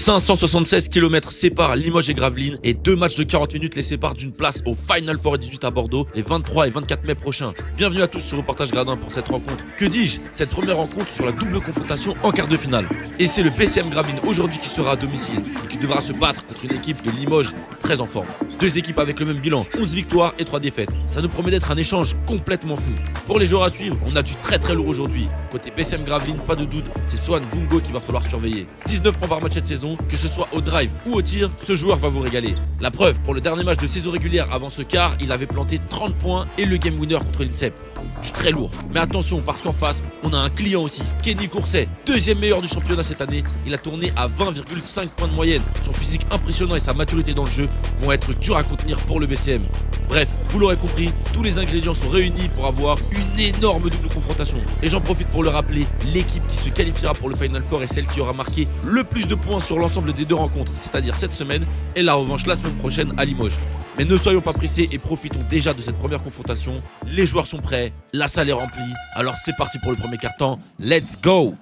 576 km séparent Limoges et Gravelines et 2 matchs de 40 minutes les séparent d'une place au Final Four 18 à Bordeaux les 23 et 24 mai prochains. Bienvenue à tous sur Reportage Gradin pour cette rencontre. Que dis-je? Cette première rencontre sur la double confrontation en quart de finale. Et c'est le BCM Gravelines aujourd'hui qui sera à domicile et qui devra se battre contre une équipe de Limoges très en forme. 2 équipes avec le même bilan, 11 victoires et 3 défaites. Ça nous promet d'être un échange complètement fou. Pour les joueurs à suivre, on a du très lourd aujourd'hui. Côté BCM Gravelines, pas de doute, c'est Swan Bungo qu'il va falloir surveiller. 19 points par match cette saison, que ce soit au drive ou au tir, ce joueur va vous régaler. La preuve, pour le dernier match de saison régulière avant ce quart, il avait planté 30 points et le game winner contre l'INSEP. Du très lourd. Mais attention, parce qu'en face, on a un client aussi, Kenny Courset, deuxième meilleur du championnat cette année. Il a tourné à 20,5 points de moyenne. Son physique impressionnant et sa maturité dans le jeu vont être durs à contenir pour le BCM. Bref, vous l'aurez compris, tous les ingrédients sont réunis pour avoir une énorme double confrontation. Et j'en profite pour le rappeler, l'équipe qui se qualifiera pour le Final Four est celle qui aura marqué le plus de points sur l'ensemble des 2 rencontres, c'est-à-dire cette semaine et la revanche la semaine prochaine à Limoges. Mais ne soyons pas pressés et profitons déjà de cette première confrontation. Les joueurs sont prêts, la salle est remplie, alors c'est parti pour le premier quart-temps. Let's go!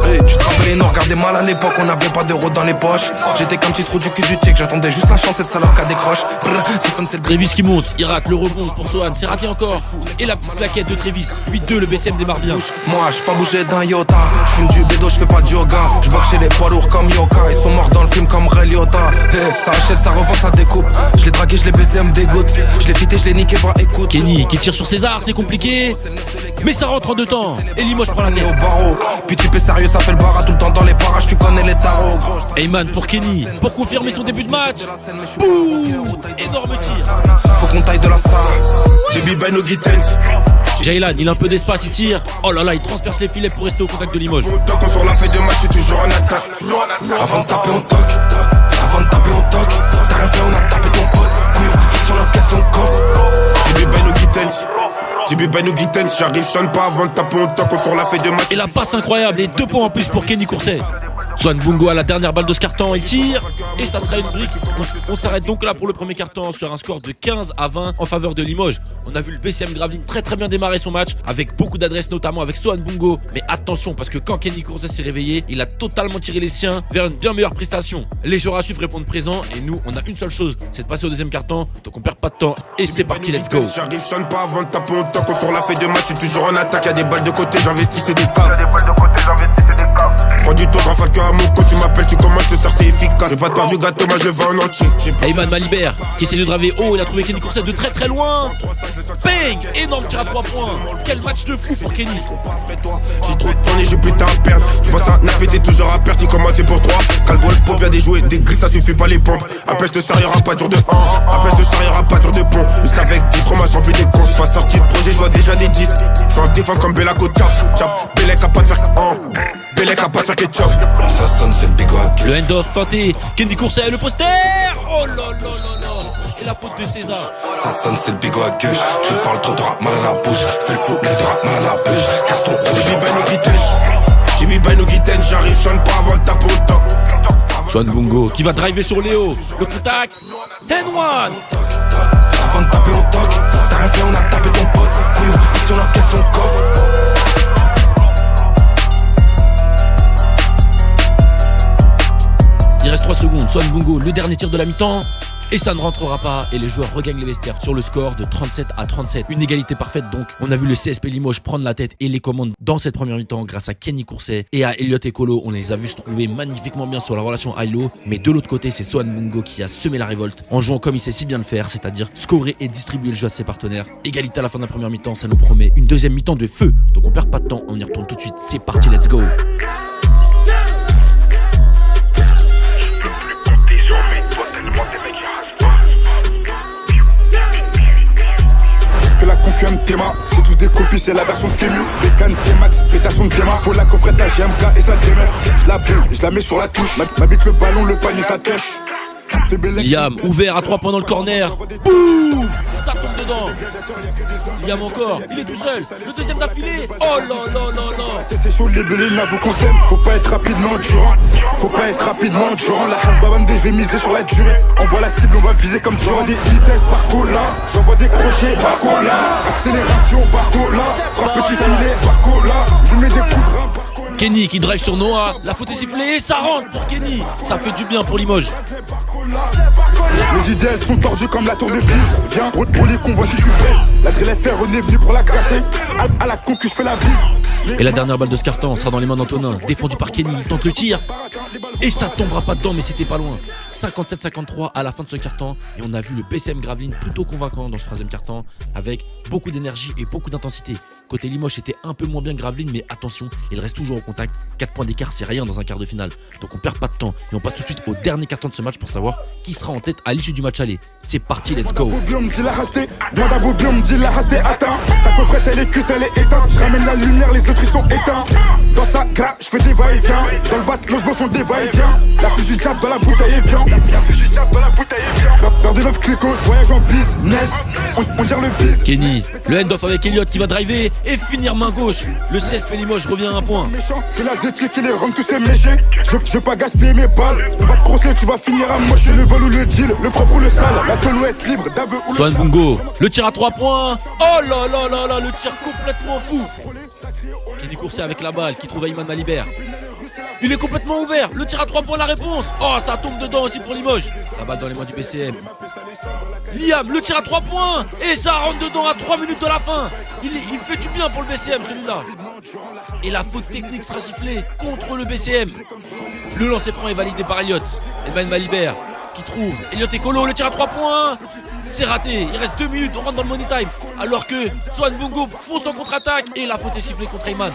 Hey, tu te rappelles, nous regardait mal à l'époque, on n'avait pas d'euros dans les poches. J'étais qu'un petit trou du cul du check, j'attendais juste la chance, cette salope qu'à décroche. Trévis qui monte, il rate le rebond pour Sohan, c'est raté encore. Et la petite claquette de Trévis, 8-2, le BCM démarre bien. Moi, j'suis pas bougé d'un iota, j'fume du bédo, j'fais pas de yoga. J'boxe chez les poids lourds comme Yoka, ils sont morts dans le film comme Ray Liotta. Hey, ça achète, ça revend, ça découpe. J'l'ai dragué, j'l'ai baisé, elle me dégoûte. J'l'ai fité, j'l'ai niqué, bah écoute. Kenny qui tire sur César, c'est compliqué. Mais ça rentre en 2 temps. Et Limoges prend la tête. Puis tu peux sérieux, ça fait le bar tout le temps dans les parages, tu connais les tarots. Heyman pour Kenny, pour confirmer son début de match. Boum, énorme tir. Faut qu'on taille de la salle. JB by no Gittens. Jaylan, il a un peu d'espace, il tire. Oh là là, il transperce les filets pour rester au contact de Limoges. Quand sur la feuille de match, tu es toujours en attaque. Avant de taper, on toque. Avant de taper, on toque. T'as rien fait, on a tapé ton pote. Couillon, ils sont là, casse son coffre. JB by no Gittens. JB by no Gittens. J'arrive, sonne pas avant de taper, on toque. Sur la feuille de match. Et la passe incroyable, et 2 points en plus pour Kenny Courset. Swan Bungo à la dernière balle de ce carton, il tire et ça sera une brique. On s'arrête donc là pour le premier carton sur un score de 15-20 en faveur de Limoges. On a vu le BCM Gravelines très bien démarrer son match avec beaucoup d'adresse, notamment avec Swan Bungo. Mais attention, parce que quand Kenny Courset s'est réveillé, il a totalement tiré les siens vers une bien meilleure prestation. Les joueurs à suivre répondent présent et nous on a une seule chose, c'est de passer au deuxième carton. Donc on perd pas de temps et c'est parti, let's go. J'arrive, sonne pas avant de taper, on toque. Sur la feuille de match, je suis toujours en attaque. Y'a des balles de côté, j'investis, c'est des caves. Prends du temps, je rafale que à mon côté. Tu m'appelles, tu commandes, te sers, c'est efficace. J'ai pas de part du gâteau, moi je le vends en entier. Heyman Malibert qui essaie de draver haut, il a trouvé Kenny Courset de très loin. Bang, énorme tir à 3 points. Quel match de fou pour Kenny. J'ai trop de temps et j'ai plus de temps à perdre. Tu vois ça, n'a t'es toujours à perdre, tu commences pour 3. Calvo le pop, y'a des jouets, des grilles, ça suffit pas les pompes. Après je te sers, y'aura pas de jour de 1. Après je te sers, y'aura pas de jour de pont. Jusqu'avec 10 fromages, remplis des comptes. Pas sorti de projet, je vois déjà des disques. J'suis en défense comme Bella Kotia. Bellec a pas de faire Bellec a pas de faire ketchup. Ça sonne, c'est le big one. Le end-off feinté, Kenny Courset, le poster. Oh là là là là. Et la faute de César. Ça sonne, c'est le bigot à gauche. Je parle trop de rap, mal à la bouche. Fais le fou, l'air de rap, mal à la bouche. Carton, Jimmy by no Gittens. J'arrive, sonne pas avant de taper au top. Swan Bungo qui va driver sur Léo. Le contact. N1. Avant de taper, on toque. T'as rien fait, on a tapé ton pote. Couillon, ils sont là, casse son coffre. Il reste 3 secondes, Swan Bungo, le dernier tir de la mi-temps. Et ça ne rentrera pas et les joueurs regagnent les vestiaires sur le score de 37-37. Une égalité parfaite donc. On a vu le CSP Limoges prendre la tête et les commandes dans cette première mi-temps grâce à Kenny Courset et à Elliot Ekolo. On les a vus se trouver magnifiquement bien sur la relation high-low. Mais de l'autre côté, c'est Swan Bungo qui a semé la révolte en jouant comme il sait si bien le faire, c'est-à-dire scorer et distribuer le jeu à ses partenaires. Égalité à la fin de la première mi-temps, ça nous promet une deuxième mi-temps de feu. Donc on perd pas de temps, on y retourne tout de suite. C'est parti, let's go. La concu Théma, c'est tous des copies, c'est la version Kému. Des cannes T-Max, pétation de Théma. Faut la coffrette à GMK et ça démerde. Je la boule, je la mets sur la touche. Ma bite le ballon, le panier, sa tête. Liam ouvert à 3 points dans le corner. Boum, ça tombe dedans. Liam encore, il est tout seul. Le deuxième d'affilée. Oh là là là là. C'est chaud, les bleus, là vous conseille. Faut pas être rapidement durant. Faut pas être rapidement durant. La race babandé, je vais miser sur la durée. On voit la cible, on va viser comme durant. Des vitesses par cola. J'envoie des crochets par cola. Accélération par cola. Frappe petit filet par cola. Je mets des coups de rein par cola. Kenny qui drive sur Noah. La faute est sifflée et ça rentre pour Kenny. Ça fait du bien pour Limoges. Les idées elles sont tordues comme la tour de Pise. Viens, pour les convois si tu baisses. La drill FR, on est venu pour la casser. À la concu, je fais la bise. Et la dernière balle de ce carton sera dans les mains d'Antonin. Défendu par Kenny, il tente le tir. Et ça tombera pas dedans, mais c'était pas loin. 57-53 à la fin de ce carton. Et on a vu le BCM Gravelines plutôt convaincant dans ce troisième carton, avec beaucoup d'énergie et beaucoup d'intensité. Côté Limoges, c'était un peu moins bien Gravelines, mais attention, il reste toujours au contact. 4 points d'écart, c'est rien dans un quart de finale. Donc on perd pas de temps. Et on passe tout de suite au dernier carton de ce match pour savoir qui sera en tête à l'issue du match aller. C'est parti, let's go. Ta coffrette elle est cuite, elle est éteinte. Je ramène la lumière, les autres ils sont éteints. Dans sa gra, je fais des va-et-vient. Dans le bat, l'osmo font des va-et-vient. La plus du diable dans la bouteille et vient. Vers des meufs cléco, je voyage en business. On gère le biz. Kenny, le end-off avec Elliott qui va driver et finir main gauche. Le CSP Limoges revient à un point. C'est la ZT qui les rend tous ces méchés. Je veux pas gaspiller mes balles. On va te crosser, tu vas finir à mocher. Le vol ou le deal, le propre ou le sale. La tolouette libre d'aveu ou le Swan Bungo, le tir à 3 points. Oh là là là là, le tir complètement fou. Kenny Courset avec la balle qui trouve Ayman Malibert. Il est complètement ouvert, le tir à 3 points, la réponse. Oh, ça tombe dedans aussi pour Limoges. La balle dans les mains du BCM. Liam, le tir à 3 points. Et ça rentre dedans à 3 minutes de la fin. Il fait du bien pour le BCM celui-là. Et la faute technique sera sifflée contre le BCM. Le lancer franc est validé par Elliott. Ayman Malibert qui trouve Elliott Ekolo, le tir à 3 points. C'est raté, il reste 2 minutes, on rentre dans le money time. Alors que Swan Bungo fonce en contre-attaque et la faute est sifflée contre Ayman.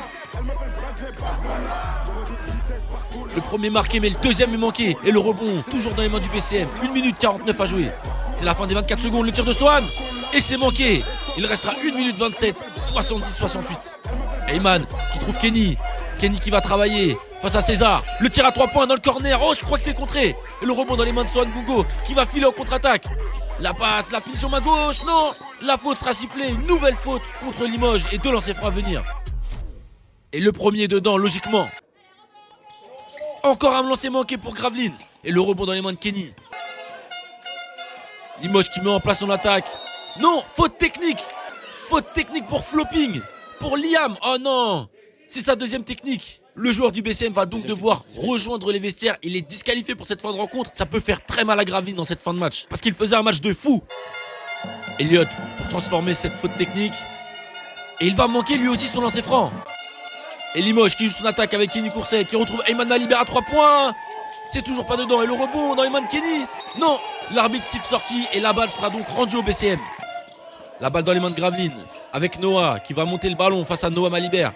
Le premier marqué mais le deuxième est manqué. Et le rebond toujours dans les mains du BCM. 1 minute 49 à jouer. C'est la fin des 24 secondes, le tir de Swan. Et c'est manqué. Il restera 1 minute 27, 70-68. Ayman qui trouve Kenny. Kenny qui va travailler face à César. Le tir à 3 points dans le corner. Oh, je crois que c'est contré. Et le rebond dans les mains de Swan Bungo qui va filer en contre-attaque. La passe, la finition main gauche. Non, la faute sera sifflée. Une nouvelle faute contre Limoges et 2 lancers francs à venir. Et le premier dedans, logiquement. Encore un lancer manqué pour Gravelines. Et le rebond dans les mains de Kenny. Limoges qui met en place son attaque. Non, faute technique. Faute technique pour flopping. Pour Liam. Oh non. C'est sa deuxième technique. Le joueur du BCM va donc devoir rejoindre les vestiaires. Il est disqualifié pour cette fin de rencontre. Ça peut faire très mal à Gravelines dans cette fin de match. Parce qu'il faisait un match de fou. Elliott pour transformer cette faute technique. Et il va manquer lui aussi son lancer franc. Et Limoges qui joue son attaque avec Kenny Courset qui retrouve Ayman Malibert à 3 points. C'est toujours pas dedans. Et le rebond dans les mains de Kenny. Non, l'arbitre siffle sortie et la balle sera donc rendue au BCM. La balle dans les mains de Gravelines avec Noah qui va monter le ballon face à Noah Malibert.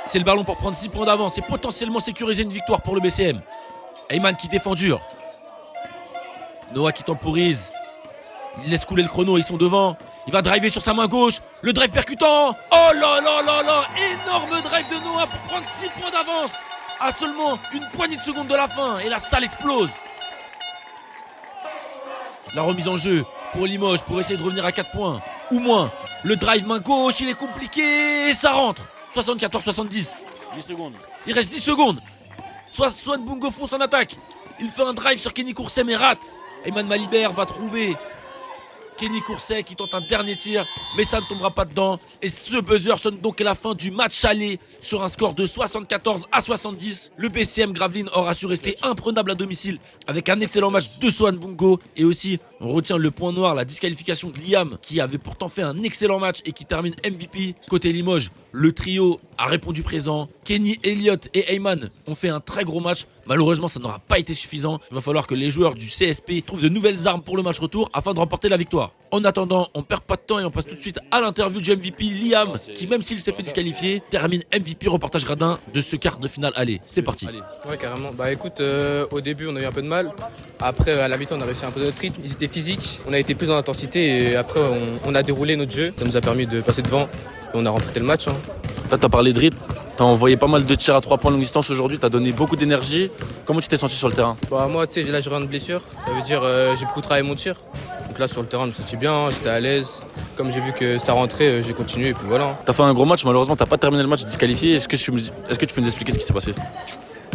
C'est le ballon pour prendre 6 points d'avance et potentiellement sécuriser une victoire pour le BCM. Ayman qui défend dur. Noah qui temporise. Il laisse couler le chrono, ils sont devant. Il va driver sur sa main gauche. Le drive percutant. Oh là là là là. Énorme drive de Noah pour prendre 6 points d'avance. À seulement une poignée de secondes de la fin. Et la salle explose. La remise en jeu pour Limoges pour essayer de revenir à 4 points. Ou moins. Le drive main gauche, il est compliqué. Et ça rentre. 74-70. 10 secondes. Il reste 10 secondes. Swan Bungo fonce en attaque. Il fait un drive sur Kenny Courset mais rate. Ayman Malibert va trouver Kenny Courset qui tente un dernier tir, mais ça ne tombera pas dedans. Et ce buzzer sonne donc à la fin du match aller sur un score de 74-70. Le BCM Gravelines aura su rester imprenable à domicile avec un excellent match de Swan Bungo. Et aussi, on retient le point noir, la disqualification de Liam qui avait pourtant fait un excellent match et qui termine MVP. Côté Limoges, le trio a répondu présent. Kenny, Elliott et Ayman ont fait un très gros match. Malheureusement, ça n'aura pas été suffisant. Il va falloir que les joueurs du CSP trouvent de nouvelles armes pour le match retour afin de remporter la victoire. En attendant, on perd pas de temps et on passe tout de suite à l'interview du MVP Liam qui, même s'il s'est fait disqualifier, termine MVP reportage gradin de ce quart de finale. Allez, c'est parti. Ouais, carrément. Bah écoute, au début on a eu un peu de mal. Après, à la mi-temps, on a réussi un peu notre rythme. Ils étaient physiques. On a été plus dans l'intensité et après on a déroulé notre jeu. Ça nous a permis de passer devant et on a remporté le match. Là, t'as parlé de rythme. T'as envoyé pas mal de tirs à 3 points longue distance aujourd'hui. T'as donné beaucoup d'énergie. Comment tu t'es senti sur le terrain? Bah moi, tu sais, là j'ai rien de blessure. Ça veut dire j'ai beaucoup travaillé mon tir. Donc là sur le terrain, je me sentais bien, j'étais à l'aise. Comme j'ai vu que ça rentrait, j'ai continué et puis voilà. T'as fait un gros match. Malheureusement, t'as pas terminé le match disqualifié. Est-ce que tu peux nous expliquer ce qui s'est passé?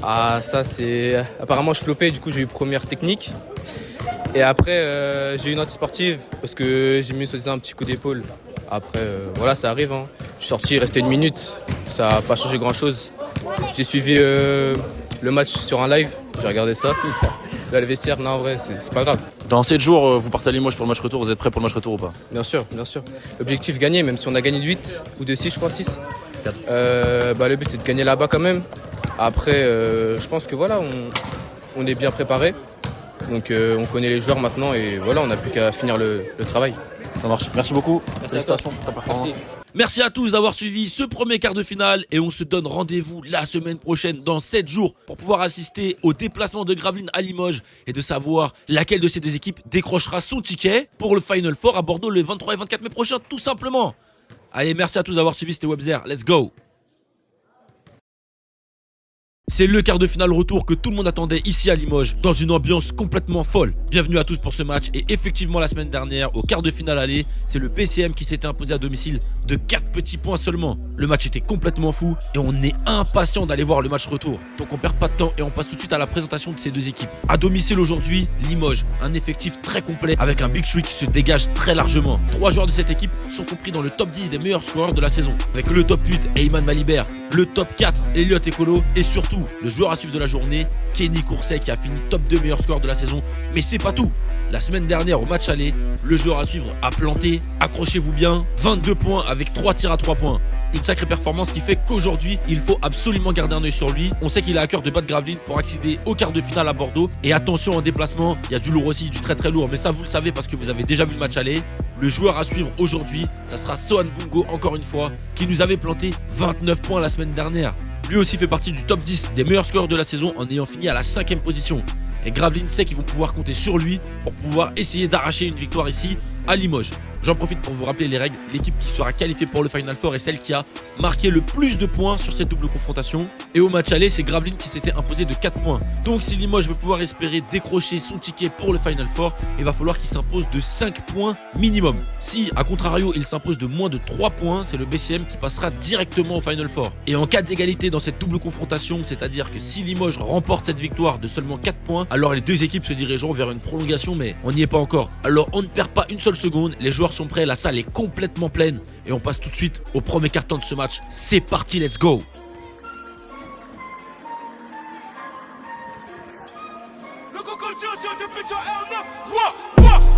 Ah ça c'est... Apparemment je floppais, du coup j'ai eu première technique. Et après j'ai eu une anti-sportive parce que j'ai mis soi-disant un petit coup d'épaule. Après voilà, ça arrive. Je suis sorti, il restait 1 minute. ça n'a pas changé grand-chose. J'ai suivi le match sur un live, j'ai regardé ça. Dans le vestiaire, non, en vrai, c'est pas grave. Dans 7 jours, vous partez à Limoges pour le match retour. Vous êtes prêts pour le match retour ou pas? Bien sûr, bien sûr. L'objectif, gagner, même si on a gagné de 8 ou de 6, je crois, 6. Le but, c'est de gagner là-bas quand même. Après, je pense que voilà, on est bien préparé. Donc, on connaît les joueurs maintenant et voilà, on n'a plus qu'à finir le travail. Ça marche. Merci beaucoup. Merci à toi. Félicitations pour ta performance. Merci. Merci à tous d'avoir suivi ce premier quart de finale et on se donne rendez-vous la semaine prochaine dans 7 jours pour pouvoir assister au déplacement de Gravelines à Limoges et de savoir laquelle de ces deux équipes décrochera son ticket pour le Final Four à Bordeaux le 23 et 24 mai prochain, tout simplement. Allez, merci à tous d'avoir suivi, c'était Webzer, let's go. C'est le quart de finale retour que tout le monde attendait ici à Limoges, dans une ambiance complètement folle. Bienvenue à tous pour ce match et effectivement la semaine dernière, au quart de finale aller, c'est le BCM qui s'était imposé à domicile de 4 petits points seulement. Le match était complètement fou et on est impatient d'aller voir le match retour. Donc on perd pas de temps et on passe tout de suite à la présentation de ces deux équipes. À domicile aujourd'hui, Limoges, un effectif très complet avec un Big Three qui se dégage très largement. 3 joueurs de cette équipe sont compris dans le top 10 des meilleurs scoreurs de la saison. Avec le top 8, Eyman Malibert, le top 4, Elliot Ekolo et surtout le joueur à suivre de la journée, Kenny Courset qui a fini top 2 meilleurs scores de la saison. Mais c'est pas tout. La semaine dernière au match aller, le joueur à suivre a planté, accrochez-vous bien, 22 points avec 3 tirs à 3 points. Une sacrée performance qui fait qu'aujourd'hui, il faut absolument garder un œil sur lui. On sait qu'il a à cœur de battre Gravelines pour accéder au quart de finale à Bordeaux. Et attention en déplacement, il y a du lourd aussi, du très très lourd. Mais ça vous le savez parce que vous avez déjà vu le match aller. Le joueur à suivre aujourd'hui, ça sera Sohan Bungo encore une fois, qui nous avait planté 29 points la semaine dernière. Lui aussi fait partie du top 10 des meilleurs scores de la saison en ayant fini à la 5e position. Et Gravelines sait qu'ils vont pouvoir compter sur lui pour pouvoir essayer d'arracher une victoire ici à Limoges. J'en profite pour vous rappeler les règles. L'équipe qui sera qualifiée pour le Final Four est celle qui a marqué le plus de points sur cette double confrontation. Et au match aller, c'est Gravelines qui s'était imposé de 4 points. Donc si Limoges veut pouvoir espérer décrocher son ticket pour le Final Four, il va falloir qu'il s'impose de 5 points minimum. Si, à contrario, il s'impose de moins de 3 points, c'est le BCM qui passera directement au Final Four. Et en cas d'égalité dans cette double confrontation, c'est-à-dire que si Limoges remporte cette victoire de seulement 4 points, alors les deux équipes se dirigeront vers une prolongation, mais on n'y est pas encore. Alors on ne perd pas une seule seconde, les joueurs sont prêts, la salle est complètement pleine et on passe tout de suite au premier carton de ce match. C'est parti, let's go.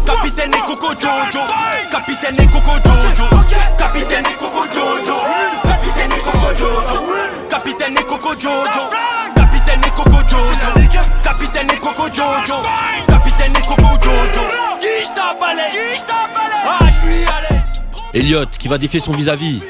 Capitaine et Coco Jojo, Capitaine et Coco Jojo, Capitaine et Coco Jojo, Capitaine et Coco Jojo, Capitaine et Coco Jojo, Capitaine et Coco Jojo, Capitaine et Coco Jojo, Capitaine et Coco Jojo. Qui je t'appelais, ah je suis à l'aise. Elliot qui va défier son vis-à-vis.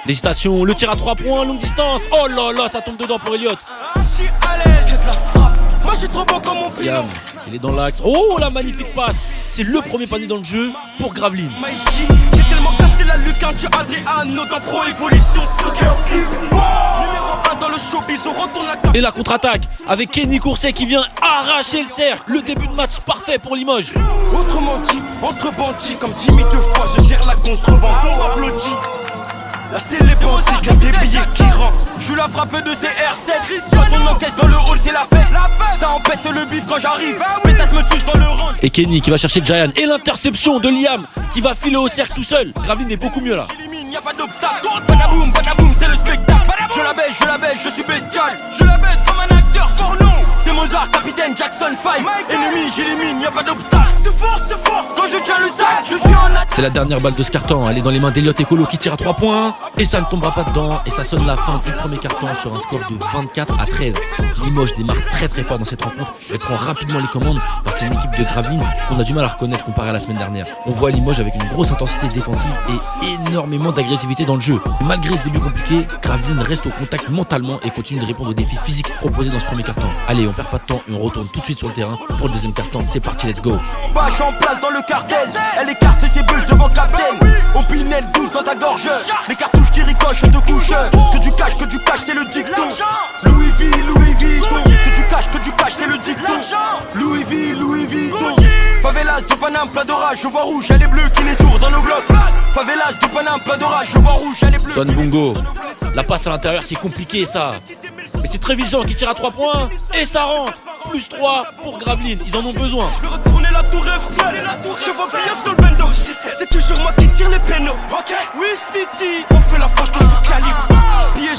L'hésitation, le tir à 3 points, longue distance. Oh là là, ça tombe dedans pour Elliot. Je suis à l'aise, c'est de la frappe. Moi je suis trop bon comme mon Yam, pilon. il est dans l'axe. Oh la magnifique passe. C'est le premier panier dans le jeu pour Gravelines. Mighty, j'ai tellement cassé la lucarne du Adriano dans Pro Evolution Soccer. Numéro 1 dans le showbiz, on retourne la Et la contre-attaque avec Kenny Courset qui vient arracher le cercle. Le début de match parfait pour Limoges. Autrement dit, entre bandits, comme Jimmy deux fois, je gère la contrebande, on m'applaudit. Là c'est les bandits, y'a des billets qui rentrent. Je suis la frappe de CR7. Quand on encaisse dans le hall, c'est la fête. Ça empeste le bif quand j'arrive. Pétasse me suce dans le rang. Et Kenny qui va chercher Giant. Et l'interception de Liam qui va filer au cercle tout seul. Gravelines est beaucoup mieux là. J'élimine, y'a pas d'obstacle. Badaboum, c'est le spectacle. Je la baisse, je suis bestial. Je la baisse comme un acteur porno. C'est Mozart, capitaine Jackson 5. Ennemi, j'élimine, y'a pas d'obstacle. C'est fort. Quand je tiens le sac, je suis en attaque. C'est la dernière balle de ce carton. Elle est dans les mains d'Elliot Ekolo qui tire à 3 points. Et ça ne tombera pas dedans. Et ça sonne la fin du premier carton sur un score de 24-13. Limoges démarre très très fort dans cette rencontre et prend rapidement les commandes face à une équipe de Gravelines qu'on a du mal à reconnaître comparé à la semaine dernière. On voit Limoges avec une grosse intensité défensive et énormément d'agressivité dans le jeu. Malgré ce début compliqué, Gravelines reste au contact mentalement et continue de répondre aux défis physiques proposés dans ce premier carton. Allez, on perd pas de temps et on retourne tout de suite sur le terrain pour le deuxième carton. C'est parti, let's go. Bâche en place dans le cartel. Elle écarte ses bûches devant Captain. Opinel douce dans ta gorge. Les cartouches qui ricochent te couchent. Que du cash, c'est le dicton. Louis Vuitton. Que du cash, c'est le dicton. Louis Vuitton. Favelas de Paname, plein d'orage. Je vois rouge, elle est bleue qui les tourne dans nos blocs. Favelas de Paname, plein d'orage. Je vois rouge, elle est bleue. Sohan Bungo. La passe à l'intérieur, c'est compliqué ça. Mais c'est Trévisan qui tire à 3 points. Et ça rentre. Plus 3 pour Gravelines. Ils en ont besoin. Je vais retourner la tour Eiffel. Je vois pillage dans le bendo. C'est toujours moi qui tire les pénaux. Oui, Stiti, on fait la photo sous calibre. Billet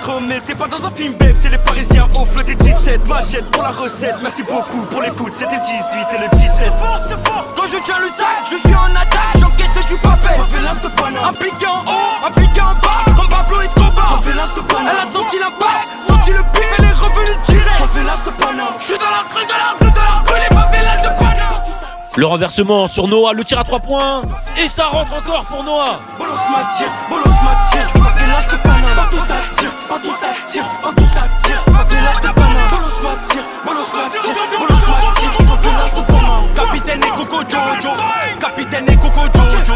chroné, t'es pas dans un film babe, c'est les Parisiens au feu des chipsets. Machette pour la recette, merci beaucoup pour l'écoute, c'était le 18 et le 17. C'est fort, quand je tiens le sac, je suis en attaque, j'encaisse du papel. Favela Stepana, impliqué en haut, impliqué en bas, comme Pablo Escobar. Favela Stepana, elle a senti l'impact, senti le pif, elle est revenue direct. Favela Stepana, je suis dans la rue, les favelas de Pana. Le renversement sur Noah, le tir à 3 points. Et ça rentre encore pour Noah. Bolos m'attire, favela Stepana. Partout ça tire, partout ça tire, favela Stepana. Bolos m'attire, favela Stepana. Capitaine et Coco Jojo, capitaine et Coco Jojo,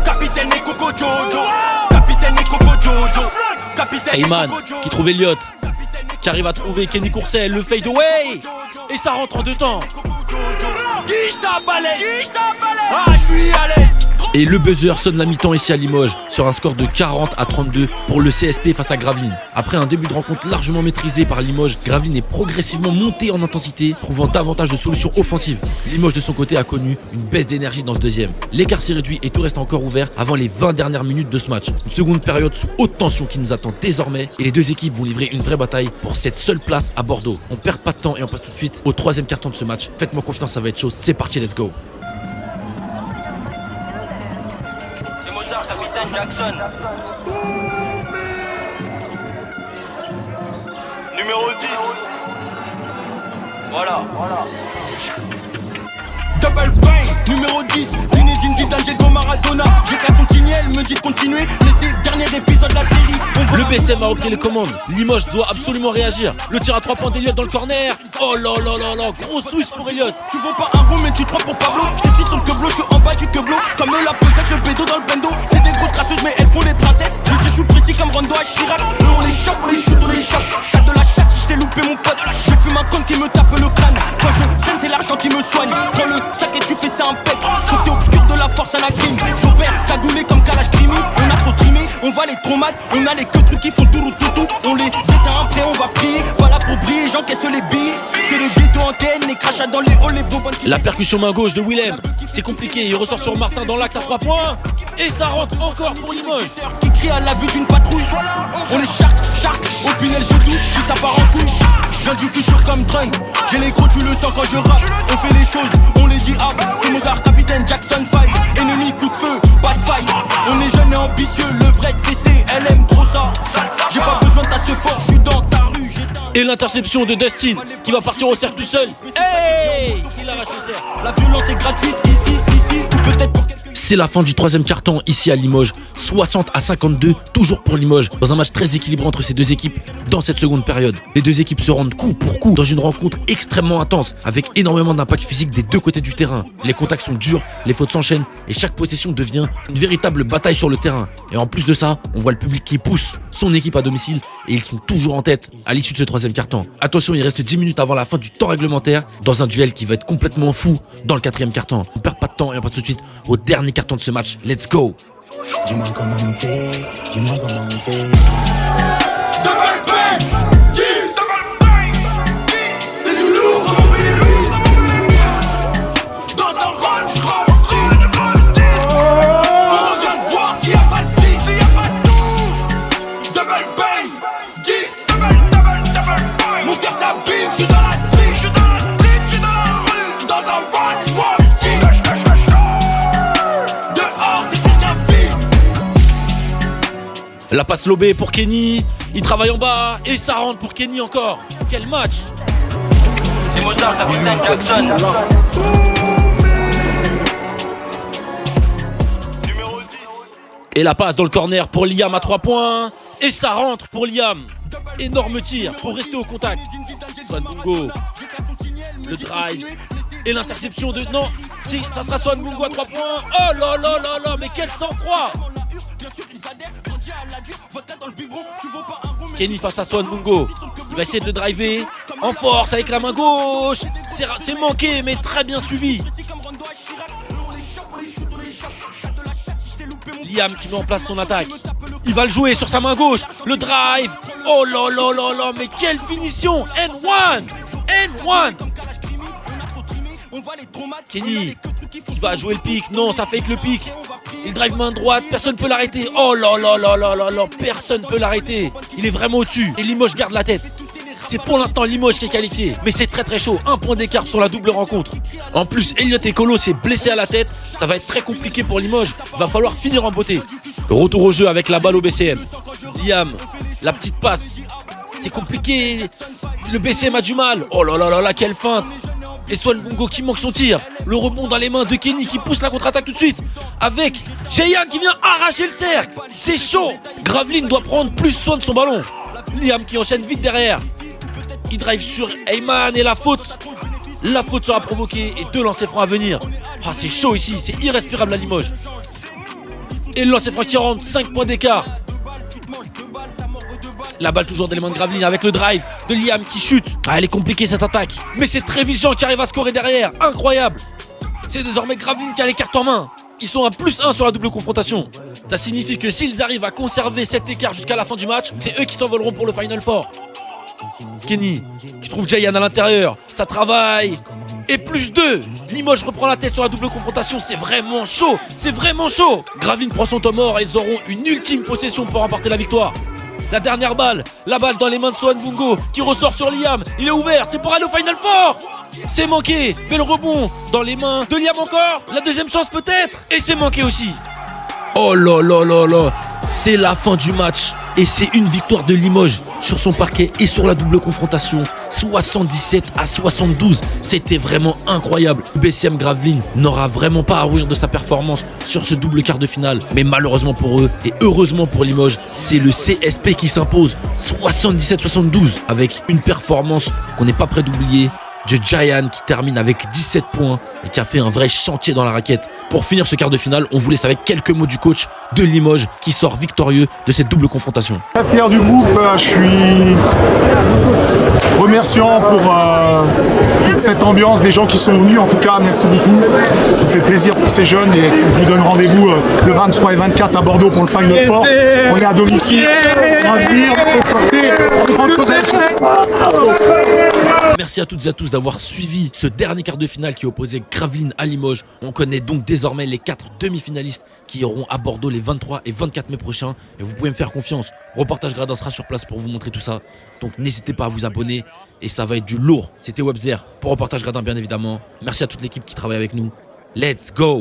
capitaine et Coco Jojo, capitaine et Coco Jojo, capitaine et Ayman Coco Jojo. qui trouve Elliott, qui arrive à trouver Kenny Courcelles, le fade away. Et ça rentre en 2 temps. Guiche ta balèze, ah je suis à l'aise. Et le buzzer sonne la mi-temps ici à Limoges sur un score de 40-32 pour le CSP face à Gravelines. Après un début de rencontre largement maîtrisé par Limoges, Gravelines est progressivement monté en intensité, trouvant davantage de solutions offensives. Limoges de son côté a connu une baisse d'énergie dans ce deuxième. L'écart s'est réduit et tout reste encore ouvert avant les 20 dernières minutes de ce match. Une seconde période sous haute tension qui nous attend désormais et les deux équipes vont livrer une vraie bataille pour cette seule place à Bordeaux. On perd pas de temps et on passe tout de suite au 3e quart-temps de ce match. Faites-moi confiance, ça va être chaud. C'est parti, let's go. Capitaine Jackson. Numéro 10. Voilà. Double bang, numéro 10. Zinedine Zidane, Diego Maradona. J'ai qu'à continuer, elle me dit de continuer. Mais c'est le dernier épisode de la série. Le BCM a repris les commandes. Limoges doit absolument réagir. Le tir à 3 points d'Elliott dans le corner. Oh là là là là, gros switch pour Elliott. Tu vaux pas un rond mais tu te prends pour Pablo. J't'ai pris sur le queblo, je suis en bas du queblo. Comme la pesette, le bédo dans le bendo. C'est des grosses crasseuses mais elles font les princesses. Je suis précis comme Rondo à Chirac. Eux on les chope, on les shoot, on les chope. T'as de la chatte si j't'ai loupé mon pote. Je fume un con qui me tape le crâne. Quand je saigne c'est l'argent qui me soigne. Prends le sac et tu fais ça un pec. Côté obscur de la force à la clean. J'opère cagoulé comme Kalash Krimi. On a trop trimé, on va les traumates. On a les que trucs qui font tout. On les éteint après on va prier. Pas là pour briller, j'encaisse les billets. C'est le ghetto antenne, les crachats dans les halls, les bonbonnes. La percussion main gauche de Willem. C'est compliqué, il ressort sur Martin dans l'axe à 3 points. Et ça rentre encore pour Limoges. Qui crie à la vue d'une patrouille. On est shark, au Pinel je doute si ça part en couille. Je viens du futur comme Trump. J'ai les gros, tu le sens quand je rappe. On fait les choses, on les dit hop. C'est Mozart, capitaine Jackson 5. Ennemi, coup de feu, pas de fight. On est jeune et ambitieux, le vrai de fessé, elle aime trop ça. J'ai pas besoin de ta ce fort, je suis dans ta rue. Et l'interception de Dustin qui va partir au cercle tout seul. Hey, il arrache le cercle. La violence est gratuite ici, ou peut-être pour quelques... C'est la fin du 3e quart-temps ici à Limoges. 60-52, toujours pour Limoges, dans un match très équilibré entre ces deux équipes dans cette seconde période. Les deux équipes se rendent coup pour coup dans une rencontre extrêmement intense, avec énormément d'impact physique des deux côtés du terrain. Les contacts sont durs, les fautes s'enchaînent et chaque possession devient une véritable bataille sur le terrain. Et en plus de ça, on voit le public qui pousse son équipe à domicile et ils sont toujours en tête à l'issue de ce 3e quart-temps. Attention, il reste 10 minutes avant la fin du temps réglementaire dans un duel qui va être complètement fou dans le 4e quart-temps. On perd pas de temps et on passe tout de suite au dernier quart-temps de ce match. Let's go! Dis-moi comment on fait, dis-moi comment on fait. C'est du lourd comme on bénéfice. Dans un range Royce. On revient de voir s'il y a pas de fric. Double bang, 10. Mon cœur s'abîme, je suis dans la street. Dans un range Royce. Dehors c'est pour qu'un film. La passe lobée pour Kenny. Il travaille en bas et ça rentre pour Kenny encore. Quel match! C'est Mozart, capitaine Jackson. Numéro 10. Et la passe dans le corner pour Liam à 3 points. Et ça rentre pour Liam. Énorme tir pour rester au contact. Swan Mungo. Le drive. Et l'interception de... Non, ça sera Swan Mungo à 3 points. Oh là là là là, mais quel sang-froid! Kenny face à Swan Mungo. Il va essayer de le driver en force avec la main gauche. C'est manqué mais très bien suivi. Liam qui met en place son attaque. Il va le jouer sur sa main gauche. Le drive. Oh là là là là, mais quelle finition. N1. Kenny qui va jouer le pic. Non, ça fake le pic. Il drive main droite, personne peut l'arrêter. Oh là là là là là là, personne peut l'arrêter. Il est vraiment au-dessus et Limoges garde la tête. C'est pour l'instant Limoges qui est qualifié, mais c'est très très chaud. 1 point d'écart sur la double rencontre. En plus, Elliot Ekolo s'est blessé à la tête. Ça va être très compliqué pour Limoges. Va falloir finir en beauté. Retour au jeu avec la balle au BCM. Liam, la petite passe. C'est compliqué. Le BCM a du mal. Oh là là là là, quelle feinte. Et Swan Bongo qui manque son tir. Le rebond dans les mains de Kenny qui pousse la contre-attaque tout de suite. Avec Jayan qui vient arracher le cercle. C'est chaud. Graveline doit prendre plus soin de son ballon. Liam qui enchaîne vite derrière. Il drive sur Heyman et la faute. La faute sera provoquée et 2 lancers francs à venir. Ah, c'est chaud ici, c'est irrespirable à Limoges. Et le lancer franc qui rentre, 5 points d'écart. La balle toujours dans les mains de Graveline avec le drive de Liam qui chute. Ah, elle est compliquée cette attaque. Mais c'est Trévisan qui arrive à scorer derrière. Incroyable. C'est désormais Graveline qui a les cartes en main. Ils sont à +1 sur la double confrontation. Ça signifie que s'ils arrivent à conserver cet écart jusqu'à la fin du match, c'est eux qui s'envoleront pour le Final Four. Kenny qui trouve Jayan à l'intérieur. Ça travaille. Et +2. Limoges reprend la tête sur la double confrontation. C'est vraiment chaud. C'est vraiment chaud. Graveline prend son temps mort et ils auront une ultime possession pour remporter la victoire. La dernière balle. La balle dans les mains de Swan Bungo qui ressort sur Liam. Il est ouvert. C'est pour aller au Final Four. C'est manqué. Mais le rebond dans les mains de Liam encore. La deuxième chance peut-être. Et c'est manqué aussi. Oh là là là là. C'est la fin du match et c'est une victoire de Limoges sur son parquet et sur la double confrontation. 77-72, c'était vraiment incroyable. BCM Graveline n'aura vraiment pas à rougir de sa performance sur ce double quart de finale. Mais malheureusement pour eux et heureusement pour Limoges, c'est le CSP qui s'impose 77-72 avec une performance qu'on n'est pas prêt d'oublier. De Jayan qui termine avec 17 points et qui a fait un vrai chantier dans la raquette. Pour finir ce quart de finale, on vous laisse avec quelques mots du coach de Limoges qui sort victorieux de cette double confrontation. Très fier du groupe, je suis remerciant pour cette ambiance, des gens qui sont venus, en tout cas merci beaucoup. Ça me fait plaisir pour ces jeunes et je vous donne rendez-vous le 23 et 24 à Bordeaux pour le Final Four. On est à domicile, on va venir, Merci à toutes et à tous d'avoir suivi ce dernier quart de finale qui opposait Graveline à Limoges. On connaît donc désormais les 4 demi-finalistes qui iront à Bordeaux les 23 et 24 mai prochains. Et vous pouvez me faire confiance, Reportage Gradin sera sur place pour vous montrer tout ça. Donc n'hésitez pas à vous abonner et ça va être du lourd. C'était Webzer pour Reportage Gradin bien évidemment. Merci à toute l'équipe qui travaille avec nous. Let's go!